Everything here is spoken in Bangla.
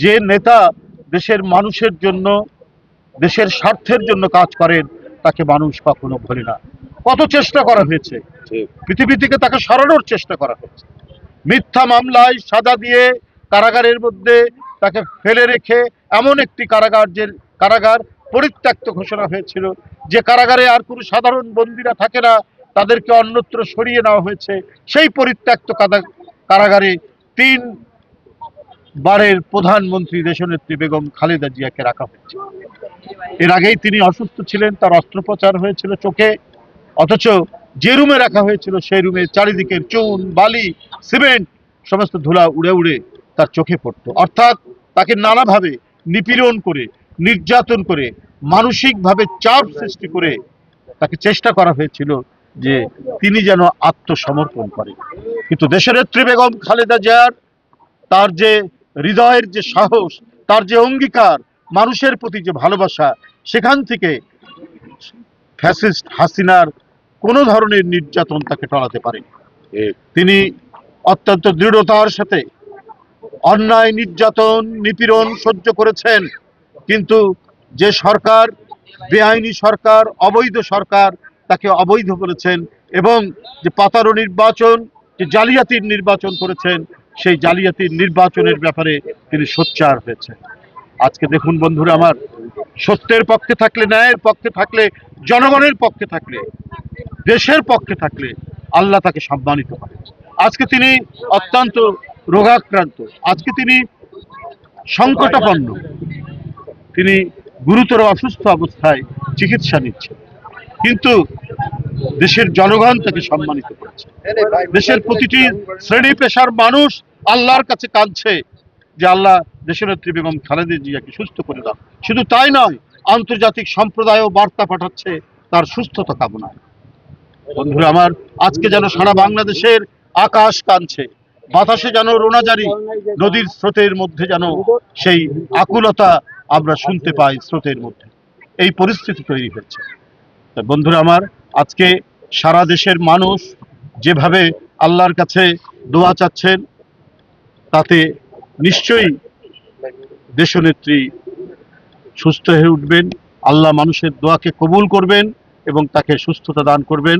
যে নেতা দেশের মানুষের জন্য, দেশের স্বার্থের জন্য কাজ করেন তাকে মানুষ কখনো ভোলে না। কত চেষ্টা করা হয়েছে, পৃথিবী থেকে তাকে সরানোর চেষ্টা করা হয়েছে, মিথ্যা মামলায় সাজা দিয়ে কারাগারের মধ্যে তাকে ফেলে রেখে এমন একটি কারাগার পরিত্যক্ত ঘোষণা হয়েছিল, যে কারাগারে আর কোনো সাধারণ বন্দীরা থাকে না, তাদেরকে অন্যত্র সরিয়ে নেওয়া হয়েছে। সেই পরিত্যক্ত কারাগারে 3 বারের প্রধানমন্ত্রী দেশনেত্রী বেগম খালেদা জিয়াকে রাখা হয়েছে। এর আগেই তিনি অসুস্থ ছিলেন, তার অস্ত্রোপচার হয়েছিল চোখে, অথচ যে রুমে রাখা হয়েছিল সেই রুমে চারিদিকের চুন, বালি, সিমেন্ট সমস্ত ধুলা উড়ে উড়ে তার চোখে পড়তো। অর্থাৎ তাকে নানাভাবে নিপীড়ন করে, নির্যাতন করে, মানসিকভাবে চাপ সৃষ্টি করে তাকে চেষ্টা করা হয়েছিল যে তিনি যেন আত্মসমর্পণ করেন। কিন্তু দেশনেত্রী বেগম খালেদা জিয়ার তার যে হৃদয়ের যে সাহস, তার যে অঙ্গীকার, মানুষের প্রতি যে ভালোবাসা, সেখান থেকে ফ্যাসিস্ট হাসিনার কোনো ধরনের নির্যাতন তাকে টলাতে পারেনি। তিনি অত্যন্ত দৃঢ়তার সাথে অন্যায়, নির্যাতন, নিপীড়ন সহ্য করেছেন। কিন্তু যে সরকার, বেআইনি সরকার, অবৈধ সরকার তাকে অবৈধ বলেছেন, এবং যে পাতানো নির্বাচন, যে জালিয়াতির নির্বাচন করেছেন, সেই জালিয়াতির নির্বাচনের ব্যাপারে তিনি সোচ্চার হয়েছেন। আজকে দেখুন বন্ধুরা আমার, সত্যের পক্ষে থাকলে, ন্যায়ের পক্ষে থাকলে, জনগণের পক্ষে থাকলে, দেশের পক্ষে থাকলে আল্লাহ তাকে সম্মানিত করেন। আজকে তিনি অত্যন্ত রোগাক্রান্ত, আজকে তিনি সংকটাপন্ন, তিনি গুরুতর অসুস্থ অবস্থায় চিকিৎসা নিচ্ছেন, কিন্তু দেশের জনগণ তাকে সম্মানিত করেছে। দেশের প্রতিটি শ্রেণী পেশার মানুষ আল্লাহর কাছে কাঁদছে যে আল্লাহ দেশনেত্রী বেগম খালেদা জিয়াকে সুস্থ করে দাও। শুধু তাই নয়, আন্তর্জাতিক সম্প্রদায়ও বার্তা পাঠাচ্ছে তার সুস্থতা কামনায়। বন্ধুরা আমার, আজকে যেন সারা বাংলাদেশের আকাশ কাঁদছে, বাতাসে যেন রোনাজারি, নদীর স্রোতের মধ্যে যেন সেই আকুলতা আমরা শুনতে পাই, স্রোতের মধ্যে এই পরিস্থিতি তৈরি হয়েছে। বন্ধুরা আমার, আজকে সারা দেশের মানুষ যেভাবে আল্লাহর কাছে দোয়া চাচ্ছেন, তাতে নিশ্চয়ই দেশনেত্রী সুস্থ হয়ে উঠবেন। আল্লাহ মানুষের দোয়াকে কবুল করবেন এবং তাকে সুস্থতা দান করবেন।